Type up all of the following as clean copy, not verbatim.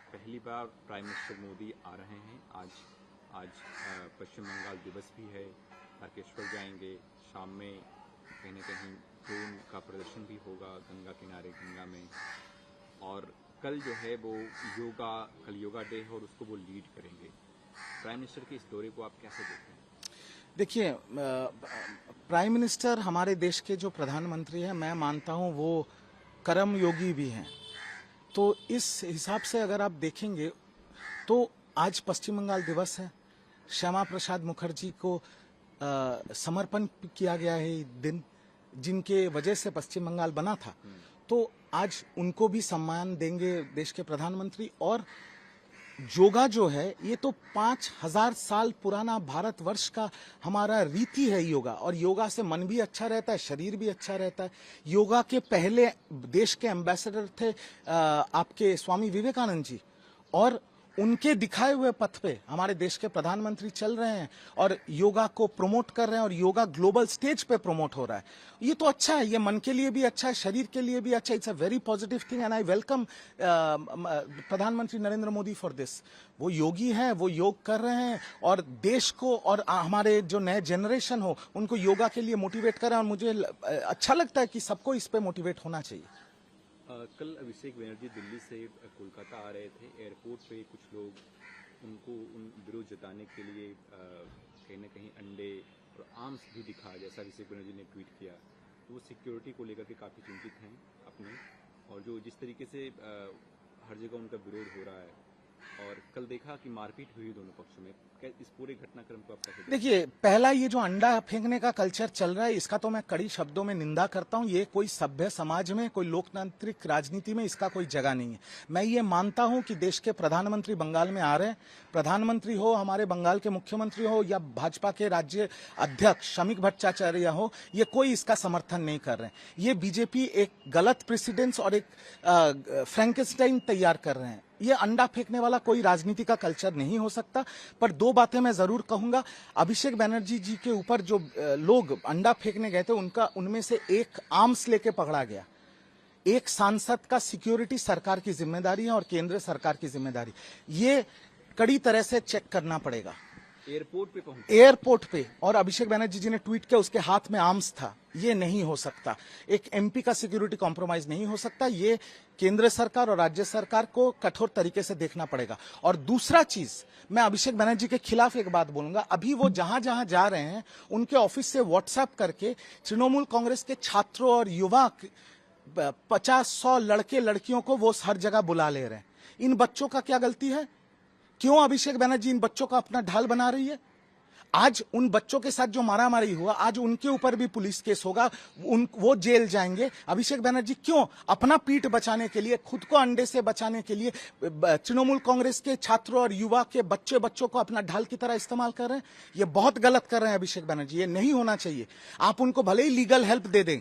पहली बार prime minister Modi आ रहे हैं। आज आज पश्चिम बंगाल दिवस भी है। तारकेश्वर जाएंगे। शाम में कहीं न कहीं ड्रोन का प्रदर्शन भी होगा गंगा किनारे, गंगा में। और कल जो है वो कल योगा डे है और उसको वो लीड करेंगे। प्राइम मिनिस्टर के इस दौरे को आप कैसे देखते हैं? देखिए, प्राइम मिनिस्टर हमारे देश के जो प्रधानमंत्री हैं, मैं मानता हूं वो कर्म योगी भी हैं। तो इस हिसाब से अगर आप देखेंगे तो आज पश्चिम बंगाल दिवस है। श्यामा प्रसाद मुखर्जी को समर्पण किया गया है ये दिन, जिनके वजह से पश्चिम बंगाल बना था। तो आज उनको भी सम्मान देंगे देश के प्रधानमंत्री। और योगा जो है ये तो 5000 साल पुराना भारतवर्ष का हमारा रीति है योगा। और योगा से मन भी अच्छा रहता है, शरीर भी अच्छा रहता है। योगा के पहले देश के एम्बेसडर थे आपके स्वामी विवेकानंद जी, और उनके दिखाए हुए पथ पे हमारे देश के प्रधानमंत्री चल रहे हैं और योगा को प्रमोट कर रहे हैं, और योगा ग्लोबल स्टेज पे प्रमोट हो रहा है। ये तो अच्छा है, ये मन के लिए भी अच्छा है, शरीर के लिए भी अच्छा है। It's a very positive thing and I welcome प्रधानमंत्री नरेंद्र मोदी फॉर दिस। वो योगी हैं, वो योग कर रहे हैं और देश को और हमारे जो नए जनरेशन हो उनको योगा के लिए मोटिवेट कर रहे हैं। और मुझे अच्छा लगता है कि सबको इस पे मोटिवेट होना चाहिए। कल अभिषेक बनर्जी दिल्ली से कोलकाता आ रहे थे। एयरपोर्ट पे कुछ लोग उनको विरोध जताने के लिए कहीं न कहीं अंडे और आर्म्स भी दिखा, जैसा अभिषेक बनर्जी ने ट्वीट किया। तो वो सिक्योरिटी को लेकर के काफ़ी चिंतित हैं अपने, और जो जिस तरीके से हर जगह उनका विरोध हो रहा है। और कल देखा कि मारपीट हुई दोनों पक्षों में। इस पूरे घटनाक्रम को आप कैसे देखिए, पहला ये जो अंडा फेंकने का कल्चर चल रहा है, इसका तो मैं कड़ी शब्दों में निंदा करता हूं। ये कोई सभ्य समाज में, कोई लोकतांत्रिक राजनीति में इसका कोई जगह नहीं है। मैं ये मानता हूं कि देश के प्रधानमंत्री बंगाल में आ रहे हैं। प्रधानमंत्री हो, हमारे बंगाल के मुख्यमंत्री हो, या भाजपा के राज्य अध्यक्ष शमीक भट्टाचार्य हो, ये कोई इसका समर्थन नहीं कर रहे हैं। ये बीजेपी एक गलत प्रेसिडेंस और एक फ्रैंकेस्टाइन तैयार कर रहे हैं। ये अंडा फेंकने वाला कोई राजनीति का कल्चर नहीं हो सकता। पर दो बातें मैं जरूर कहूंगा। अभिषेक बनर्जी जी के ऊपर जो लोग अंडा फेंकने गए थे, उनमें से एक आर्म्स लेके पकड़ा गया। एक सांसद का सिक्योरिटी सरकार की जिम्मेदारी है और केंद्र सरकार की जिम्मेदारी। ये कड़ी तरह से चेक करना पड़ेगा। एयरपोर्ट पे और अभिषेक बनर्जी जी ने ट्वीट किया, उसके हाथ में आर्म्स था। ये नहीं हो सकता। एक एमपी का सिक्योरिटी कॉम्प्रोमाइज नहीं हो सकता। ये केंद्र सरकार और राज्य सरकार को कठोर तरीके से देखना पड़ेगा। और दूसरा चीज, मैं अभिषेक बनर्जी के खिलाफ एक बात बोलूंगा। अभी वो जहां जहां जा रहे हैं, उनके ऑफिस से व्हाट्सएप करके तृणमूल कांग्रेस के छात्रों और युवा 50-100 लड़के लड़कियों को वो हर जगह बुला ले रहे हैं। इन बच्चों का क्या गलती है? क्यों अभिषेक बनर्जी इन बच्चों का अपना ढाल बना रही है? आज उन बच्चों के साथ जो मारामारी हुआ, आज उनके ऊपर भी पुलिस केस होगा, वो जेल जाएंगे। अभिषेक बनर्जी क्यों अपना पीठ बचाने के लिए, खुद को अंडे से बचाने के लिए तृणमूल कांग्रेस के छात्रों और युवा के बच्चों को अपना ढाल की तरह इस्तेमाल कर रहे हैं? ये बहुत गलत कर रहे हैं अभिषेक बनर्जी। ये नहीं होना चाहिए। आप उनको भले ही लीगल हेल्प दे दें,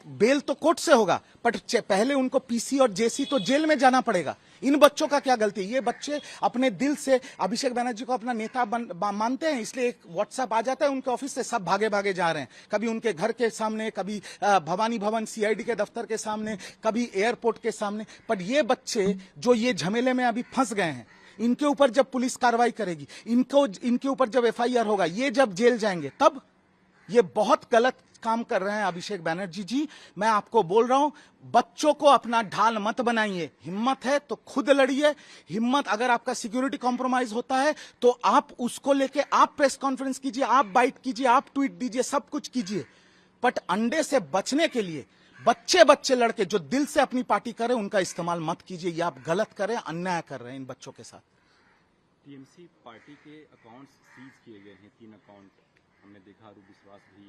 बेल तो कोर्ट से होगा, पर पहले उनको पीसी और जेसी तो जेल में जाना पड़ेगा। इन बच्चों का क्या गलती? ये बच्चे अपने दिल से अभिषेक बनर्जी को अपना नेता मानते हैं, इसलिए एक व्हाट्सएप आ जाता है उनके ऑफिस से, सब भागे भागे जा रहे हैं। कभी उनके घर के सामने, कभी भवानी भवन सीआईडी के दफ्तर के सामने, कभी एयरपोर्ट के सामने। पर ये बच्चे जो ये झमेले में अभी फंस गए हैं, इनके ऊपर जब पुलिस कार्रवाई करेगी, इनके ऊपर जब FIR होगा, ये जब जेल जाएंगे, तब ये बहुत गलत काम कर रहे हैं अभिषेक बनर्जी जी। मैं आपको बोल रहा हूं, बच्चों को अपना ढाल मत बनाइए। हिम्मत है तो खुद लड़िए। हिम्मत, अगर आपका सिक्योरिटी कॉम्प्रोमाइज होता है तो आप उसको लेके आप प्रेस कॉन्फ्रेंस कीजिए, आप बाइट कीजिए, आप ट्वीट दीजिए, सब कुछ कीजिए। बट अंडे से बचने के लिए बच्चे लड़के जो दिल से अपनी पार्टी करें, उनका इस्तेमाल मत कीजिए। ये आप गलत कर रहे हैं, अन्याय कर रहे हैं इन बच्चों के साथ। टीएमसी पार्टी के अकाउंट्स सीज किए गए हैं, 3 अकाउंट हमने देखा। अरूप विश्वास भी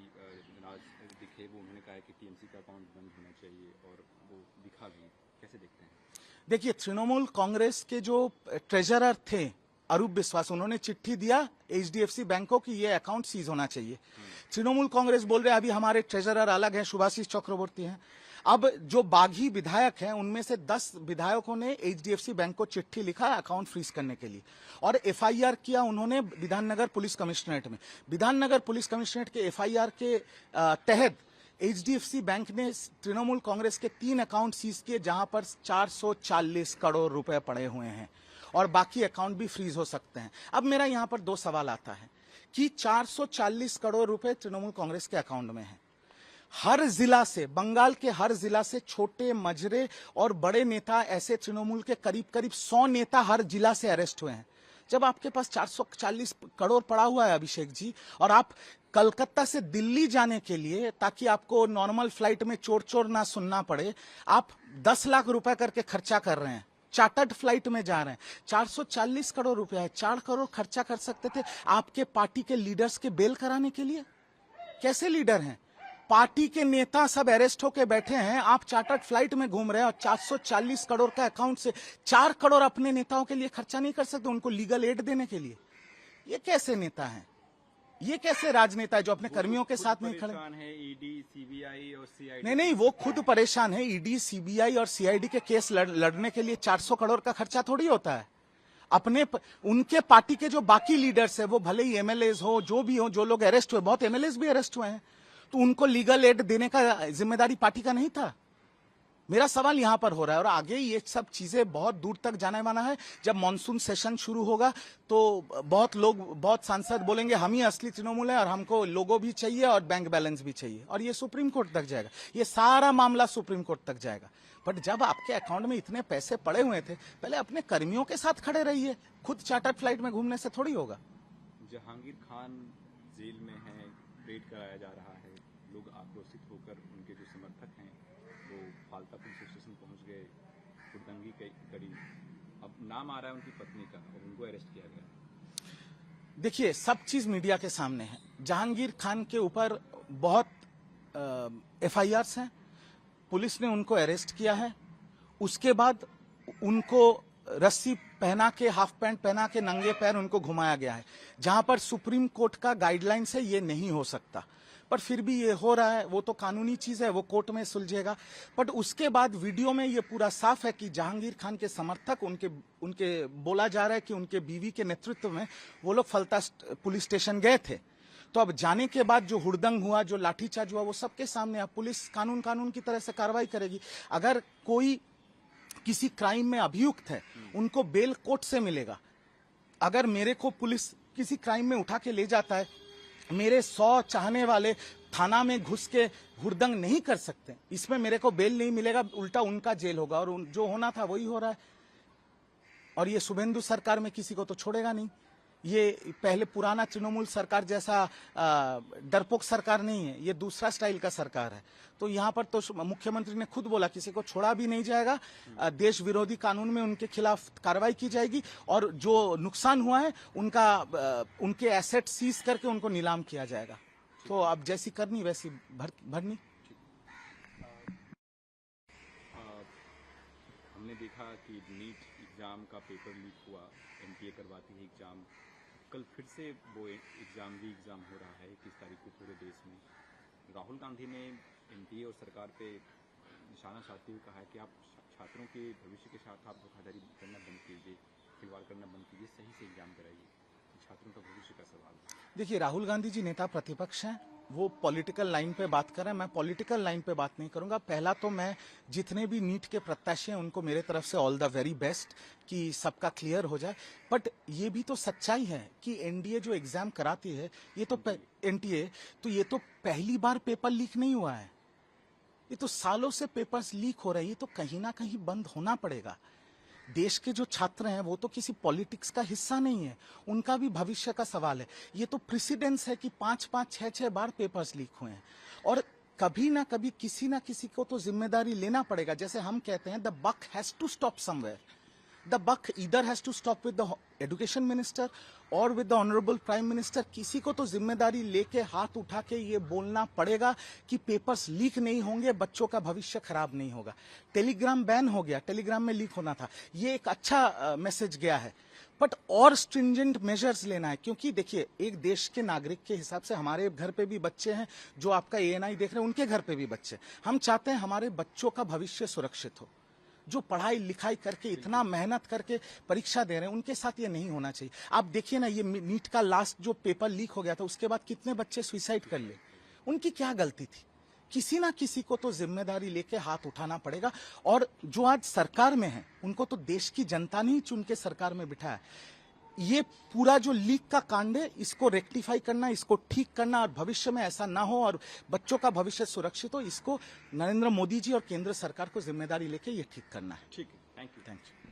दिखे, वो उन्होंने कहा कि टीएमसी का अकाउंट बंद होना चाहिए, और वो दिखा भी। कैसे देखते हैं? देखिए, तृणमूल कांग्रेस के जो ट्रेजरर थे अरूप विश्वास, उन्होंने चिट्ठी दिया HDFC बैंकों की ये अकाउंट सीज होना चाहिए। तृणमूल कांग्रेस बोल रहे हैं अभी हमारे ट्रेजरर अलग हैं, शुभाशीष चक्रवर्ती हैं। अब जो बागी विधायक हैं, उनमें से 10 विधायकों ने HDFC बैंक को चिट्ठी लिखा अकाउंट फ्रीज करने के लिए, और FIR किया उन्होंने विधाननगर पुलिस कमिश्नरेट में। विधाननगर पुलिस कमिश्नरेट के FIR के तहत एचडीएफसी बैंक ने तृणमूल कांग्रेस के 3 अकाउंट सीज किए जहां पर 440 करोड़ रुपए पड़े हुए हैं और बाकी अकाउंट भी फ्रीज हो सकते हैं। अब मेरा यहां पर 2 सवाल आता है कि 440 करोड़ रुपए तृणमूल कांग्रेस के अकाउंट में है। हर जिला से, बंगाल के हर जिला से छोटे, मझरे और बड़े नेता, ऐसे तृणमूल के करीब करीब 100 नेता हर जिला से अरेस्ट हुए हैं। जब आपके पास 440 करोड़ पड़ा हुआ है अभिषेक जी, और आप कलकत्ता से दिल्ली जाने के लिए, ताकि आपको नॉर्मल फ्लाइट में चोर चोर ना सुनना पड़े, आप 10 लाख रुपए करके खर्चा कर रहे हैं, चार्टर्ड फ्लाइट में जा रहे हैं। 440 करोड़ रुपया है, 4 करोड़ खर्चा कर सकते थे आपके पार्टी के लीडर्स के बेल कराने के लिए। कैसे लीडर हैं? पार्टी के नेता सब अरेस्ट होके बैठे हैं, आप चार्टर्ड फ्लाइट में घूम रहे हैं और 440 करोड़ का अकाउंट से 4 करोड़ अपने नेताओं के लिए खर्चा नहीं कर सकते, उनको लीगल एड देने के लिए। ये कैसे नेता हैं? ये कैसे राजनेता है जो अपने कर्मियों के साथ नहीं खड़े? ईडी, सीबीआई और सीआईडी। नहीं, वो खुद परेशान है। ईडी, सीबीआई और सीआईडी के केस लड़ने के लिए 400 करोड़ का खर्चा थोड़ी होता है। उनके पार्टी के जो बाकी लीडर्स है, वो भले ही एमएलएज हो, जो भी हो, जो लोग अरेस्ट हुए, बहुत एमएलएज भी अरेस्ट हुए हैं, तो उनको लीगल एड देने का जिम्मेदारी पार्टी का नहीं था। मेरा सवाल यहां पर हो रहा है, और आगे ये सब चीजें बहुत दूर तक जाने वाला है। जब मॉनसून सेशन शुरू होगा तो बहुत लोग, बहुत सांसद बोलेंगे हम ही असली तृणमूल है और हमको लोगो भी चाहिए और बैंक बैलेंस भी चाहिए, और ये सुप्रीम कोर्ट तक जाएगा। ये सारा मामला सुप्रीम कोर्ट तक जाएगा। बट जब आपके अकाउंट में इतने पैसे पड़े हुए थे, पहले अपने कर्मियों के साथ खड़े रहिए। खुद चार्टर्ड फ्लाइट में घूमने से थोड़ी होगा। जहांगीर खान जेल में है, रेड कराया जा रहा है, लोग आक्रोशित होकर, उनके जो समर्थक हैं वो फालता पुलिस स्टेशन पहुंच गए, हुड़दंगी करी। अब नाम आ रहा है उनकी पत्नी का और उनको अरेस्ट किया गया। देखिए, सब चीज मीडिया के सामने है। जहांगीर खान के ऊपर बहुत एफआईआर्स हैं, पुलिस ने उनको अरेस्ट किया है। उसके बाद उनको रस्सी पहना के, हाफ पैंट पहना के, नंगे पैर उनको घुमाया गया है, जहां पर सुप्रीम कोर्ट का गाइडलाइंस है ये नहीं हो सकता, पर फिर भी ये हो रहा है। वो तो कानूनी चीज है, वो कोर्ट में सुलझेगा। बट उसके बाद वीडियो में ये पूरा साफ है कि जहांगीर खान के समर्थक, उनके बोला जा रहा है कि उनके बीवी के नेतृत्व में वो लोग फलता पुलिस स्टेशन गए थे। तो अब जाने के बाद जो हुड़दंग हुआ, जो लाठीचार्ज हुआ, वो सबके सामने। अब पुलिस कानून की तरह से कार्रवाई करेगी। अगर कोई किसी क्राइम में अभियुक्त है, उनको बेल कोर्ट से मिलेगा। अगर मेरे को पुलिस किसी क्राइम में उठा के ले जाता है, मेरे 100 चाहने वाले थाना में घुस के हुड़दंग नहीं कर सकते, इसमें मेरे को बेल नहीं मिलेगा, उल्टा उनका जेल होगा, और जो होना था वही हो रहा है। और ये शुभेंदु सरकार में किसी को तो छोड़ेगा नहीं। ये पहले पुराना तृणमूल सरकार जैसा डरपोक सरकार नहीं है, ये दूसरा स्टाइल का सरकार है। तो यहाँ पर तो मुख्यमंत्री ने खुद बोला किसी को छोड़ा भी नहीं जाएगा, देश विरोधी कानून में उनके खिलाफ कार्रवाई की जाएगी, और जो नुकसान हुआ है उनके एसेट सीज करके उनको नीलाम किया जाएगा। तो अब जैसी करनी वैसी भरनी। हमने देखा कि नीट एग्जाम का पेपर लीक हुआ, एनटीए करवाती है एग्जाम, कल फिर से वो एग्जाम हो रहा है 21 तारीख को पूरे देश में। राहुल गांधी ने एनटीए और सरकार पे निशाना साधते हुए कहा है कि आप छात्रों के भविष्य के साथ आप धोखाधड़ी करना बंद कीजिए, खिलवाड़ करना बंद कीजिए, सही से एग्जाम कराइए। छात्रों का भविष्य का सवाल है। देखिए, राहुल गांधी जी नेता प्रतिपक्ष हैं, वो पॉलिटिकल लाइन पे बात कर रहे हैं। मैं पॉलिटिकल लाइन पे बात नहीं करूंगा। पहला तो मैं जितने भी नीट के प्रत्याशी हैं उनको मेरे तरफ से ऑल द वेरी बेस्ट, कि सबका क्लियर हो जाए। बट ये भी तो सच्चाई है कि एनडीए जो एग्जाम कराती है, ये तो एनटीए, तो ये तो पहली बार पेपर लीक नहीं हुआ है, ये तो सालों से पेपर्स लीक हो रहे हैं। ये तो कहीं ना कहीं बंद होना पड़ेगा। देश के जो छात्र हैं वो तो किसी पॉलिटिक्स का हिस्सा नहीं है, उनका भी भविष्य का सवाल है। ये तो प्रेसिडेंस है कि 5-5, 6-6 बार पेपर्स लीक हुए हैं, और कभी ना कभी किसी ना किसी को तो जिम्मेदारी लेना पड़ेगा। जैसे हम कहते हैं, the buck has to stop somewhere. The buck either has to stop with the education minister और with the honourable prime minister. किसी को तो जिम्मेदारी लेके हाथ उठा के ये बोलना पड़ेगा कि पेपर्स लीक नहीं होंगे, बच्चों का भविष्य खराब नहीं होगा। टेलीग्राम बैन हो गया, टेलीग्राम में लीक होना था, ये एक अच्छा मैसेज गया है। बट और स्ट्रिंजेंट मेजर्स लेना है, क्योंकि देखिए, एक देश के नागरिक के हिसाब से हमारे घर पे भी बच्चे हैं, जो आपका एएनआई देख रहे हैं उनके घर पे भी बच्चे। हम चाहते हैं हमारे बच्चों का भविष्य सुरक्षित हो। जो पढ़ाई लिखाई करके इतना मेहनत करके परीक्षा दे रहे हैं, उनके साथ ये नहीं होना चाहिए। आप देखिए ना, ये नीट का लास्ट जो पेपर लीक हो गया था, उसके बाद कितने बच्चे सुसाइड कर लिए। उनकी क्या गलती थी? किसी ना किसी को तो जिम्मेदारी लेके हाथ उठाना पड़ेगा। और जो आज सरकार में है उनको तो देश की जनता ने ही चुन के सरकार में बिठाया। ये पूरा जो लीक का कांड है इसको रेक्टिफाई करना, इसको ठीक करना और भविष्य में ऐसा ना हो और बच्चों का भविष्य सुरक्षित हो, इसको नरेंद्र मोदी जी और केंद्र सरकार को जिम्मेदारी लेके ये ठीक करना है। ठीक है, थैंक यू। Thank you.